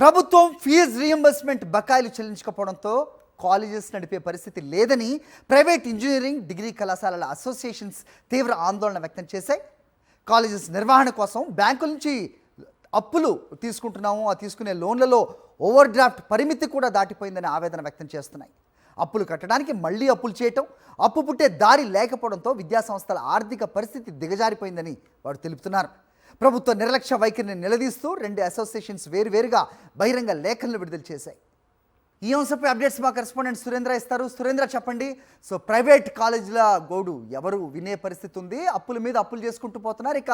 ప్రభుత్వం fee reimbursement బకాయిలు చెల్లించకపోవడంతో colleges నడిపే పరిస్థితి లేదని ప్రైవేట్ ఇంజనీరింగ్ డిగ్రీ కళాశాలల అసోసియేషన్స్ తీవ్ర ఆందోళన వ్యక్తం చేశాయి. కాలేజెస్ నిర్వహణ కోసం బ్యాంకుల నుంచి అప్పులు తీసుకుంటున్నాము, ఆ తీసుకునే లోన్లలో ఓవర్ డ్రాఫ్ట్ పరిమితి కూడా దాటిపోయిందని ఆవేదన వ్యక్తం చేస్తున్నాయి. అప్పులు కట్టడానికి మళ్ళీ అప్పులు చేయటం, అప్పు పుట్టే దారి లేకపోవడంతో విద్యాసంస్థల ఆర్థిక పరిస్థితి దిగజారిపోయిందని వారు తెలుపుతున్నారు. ప్రభుత్వ నిర్లక్ష్య వైఖరిని నిలదీస్తూ రెండు అసోసియేషన్స్ వేరువేరుగా బహిరంగ లేఖలను విడుదల చేశాయి. ఈ అంశంపై అప్డేట్స్ మా కరెస్పాండెంట్ సురేంద్ర ఇస్తారు. సురేంద్ర, చెప్పండి. సో ప్రైవేట్ కాలేజీల గోడు ఎవరు వినే పరిస్థితి ఉంది, అప్పుల మీద అప్పులు చేసుకుంటూ పోతున్నారు, ఇక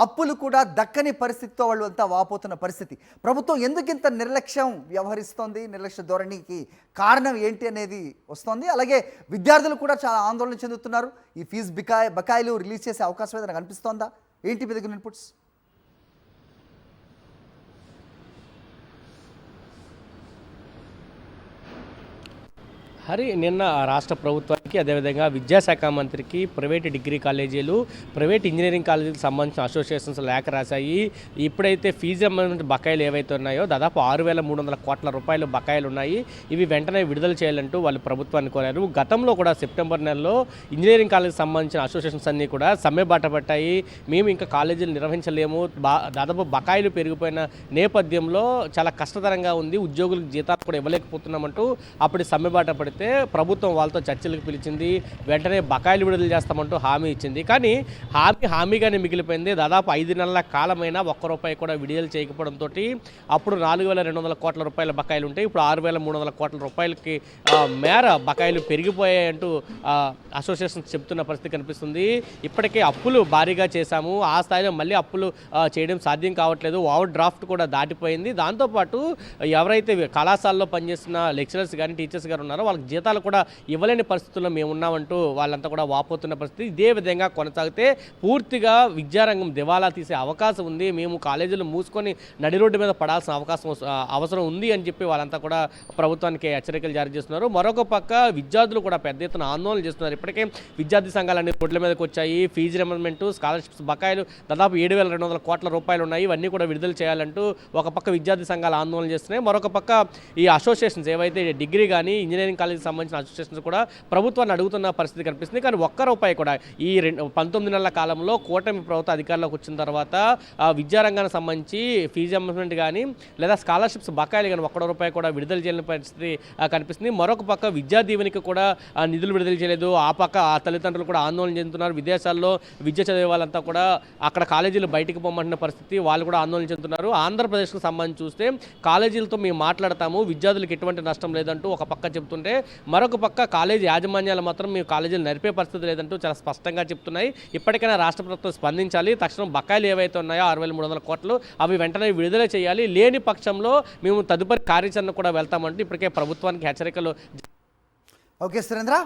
అప్పులు కూడా దక్కని పరిస్థితితో వాళ్ళు అంతా వాపోతున్న పరిస్థితి. ప్రభుత్వం ఎందుకు ఇంత నిర్లక్ష్యం వ్యవహరిస్తోంది, నిర్లక్ష్య ధోరణికి కారణం ఏంటి అనేది వస్తోంది. అలాగే విద్యార్థులు కూడా చాలా ఆందోళన చెందుతున్నారు. ఈ ఫీజు బకాయిలు రిలీజ్ చేసే అవకాశం ఏదైనా కనిపిస్తోందా? ఏంటి మీ దగ్గర ఇన్పుట్స్? హరి, నిన్న రాష్ట్ర ప్రభుత్వానికి అదేవిధంగా విద్యాశాఖ మంత్రికి ప్రైవేట్ డిగ్రీ కాలేజీలు, ప్రైవేట్ ఇంజనీరింగ్ కాలేజీలకు సంబంధించిన అసోసియేషన్స్ లేఖ రాశాయి. ఇప్పుడైతే ఫీజు సంబంధించిన బకాయిలు ఏవైతే ఉన్నాయో దాదాపు 6,300 కోట్ల రూపాయలు బకాయిలు ఉన్నాయి. ఇవి వెంటనే విడుదల చేయాలంటూ వాళ్ళు ప్రభుత్వాన్ని కోరారు. గతంలో కూడా సెప్టెంబర్ నెలలో ఇంజనీరింగ్ కాలేజీకి సంబంధించిన అసోసియేషన్స్ అన్నీ కూడా సమ్మె బాట పట్టాయి. మేము ఇంకా కాలేజీలు నిర్వహించలేము, దాదాపు బకాయిలు పెరిగిపోయిన నేపథ్యంలో చాలా కష్టతరంగా ఉంది, ఉద్యోగులకు జీతాలు కూడా ఇవ్వలేకపోతున్నామంటూ అప్పుడు సమ్మె బాట పడితే ప్రభుత్వం వాళ్ళతో చర్చలకు పిలిచింది. వెంటనే బకాయిలు విడుదల చేస్తామంటూ హామీ ఇచ్చింది. కానీ హామీగానే మిగిలిపోయింది. దాదాపు 5 నెలల కాలమైనా ఒక్క రూపాయి కూడా విడుదల చేయకపోవడంతో అప్పుడు 4,200 కోట్ల రూపాయల బకాయిలు ఉంటాయి, ఇప్పుడు 6,300 కోట్ల రూపాయలకి మేర బకాయిలు పెరిగిపోయాయంటూ అసోసియేషన్స్ చెప్తున్న పరిస్థితి కనిపిస్తుంది. ఇప్పటికే అప్పులు భారీగా చేశాము, ఆ స్థాయిలో మళ్ళీ అప్పులు చేయడం సాధ్యం కావట్లేదు, ఓవర్ డ్రాఫ్ట్ కూడా దాటిపోయింది. దాంతోపాటు ఎవరైతే కళాశాలలో పనిచేస్తున్న లెక్చరర్స్ కానీ టీచర్స్ గారు ఉన్నారో వాళ్ళకి జీతాలు కూడా ఇవ్వలేని పరిస్థితుల్లో మేము ఉన్నామంటూ వాళ్ళంతా కూడా వాపోతున్న పరిస్థితి. ఇదే విధంగా కొనసాగితే పూర్తిగా విద్యారంగం దివాలా తీసే అవకాశం ఉంది, మేము కాలేజీలు మూసుకొని నడి రోడ్డు మీద పడాల్సిన అవసరం ఉంది అని చెప్పి వాళ్ళంతా కూడా ప్రభుత్వానికి హెచ్చరికలు జారీ చేస్తున్నారు. మరొక పక్క విద్యార్థులు కూడా పెద్ద ఎత్తున ఆందోళన చేస్తున్నారు. ఇప్పటికే విద్యార్థి సంఘాలన్నీ రోడ్ల మీదకి వచ్చాయి. ఫీజు రిమెంబర్మెంట్, స్కాలర్షిప్స్ బకాయిలు దాదాపు 7,200 కోట్ల రూపాయలు ఉన్నాయి, ఇవన్నీ కూడా విడుదల చేయాలంటూ ఒక పక్క విద్యార్థి సంఘాలు ఆందోళన చేస్తున్నాయి. మరొక పక్క ఈ అసోసియేషన్స్ ఏవైతే డిగ్రీ కానీ ఇంజనీరింగ్ కాలేజీకి సంబంధించిన అసోసియేషన్స్ కూడా ప్రభుత్వాన్ని అడుగుతున్న పరిస్థితి కనిపిస్తుంది. కానీ ఒక్క రూపాయి కూడా ఈ 19 నెలల కాలంలో కూటమి ప్రభుత్వం అధికారంలోకి వచ్చిన తర్వాత విద్యారంగానికి సంబంధించి ఫీజు రియంబర్స్మెంట్ కానీ లేదా స్కాలర్షిప్స్ బకాయిలు కానీ ఒక్క రూపాయి కూడా విడుదల చేయని పరిస్థితి కనిపిస్తుంది. మరొక పక్క విద్యా దీవెనికి కూడా నిధులు విడుదల చేయలేదు. ఆ పక్క ఆ తల్లిదండ్రులు కూడా ఆందోళన చెందుతున్నారు. విదేశాల్లో విద్య చదివే వాళ్ళంతా కూడా అక్కడ కాలేజీలు బయటికి పొమ్మంటున్న పరిస్థితి, వాళ్ళు కూడా ఆందోళన చెందుతున్నారు. ఆంధ్రప్రదేశ్కు సంబంధించి చూస్తే కాలేజీలతో మేము మాట్లాడతాము, విద్యార్థులకు ఎటువంటి నష్టం లేదంటూ ఒక పక్క చెప్తుంటే, మరొక పక్క కాలేజీ యాజమాన్యాలు మాత్రం మేము కాలేజీలు నడిపే పరిస్థితి లేదంటూ చాలా స్పష్టంగా చెప్తున్నాయి. ఇప్పటికైనా రాష్ట్ర ప్రభుత్వం స్పందించాలి. తక్షణం బకాయిలు ఏవైతే ఉన్నాయో 6,300 కోట్లు అవి వెంటనే విడుదల చేయాలి, లేని పక్షంలో మేము తదుపరి కార్యాచరణ కూడా వెళ్తామంటూ ఇప్పటికే ప్రభుత్వానికి హెచ్చరికలు. ఓకే సురేంద్ర.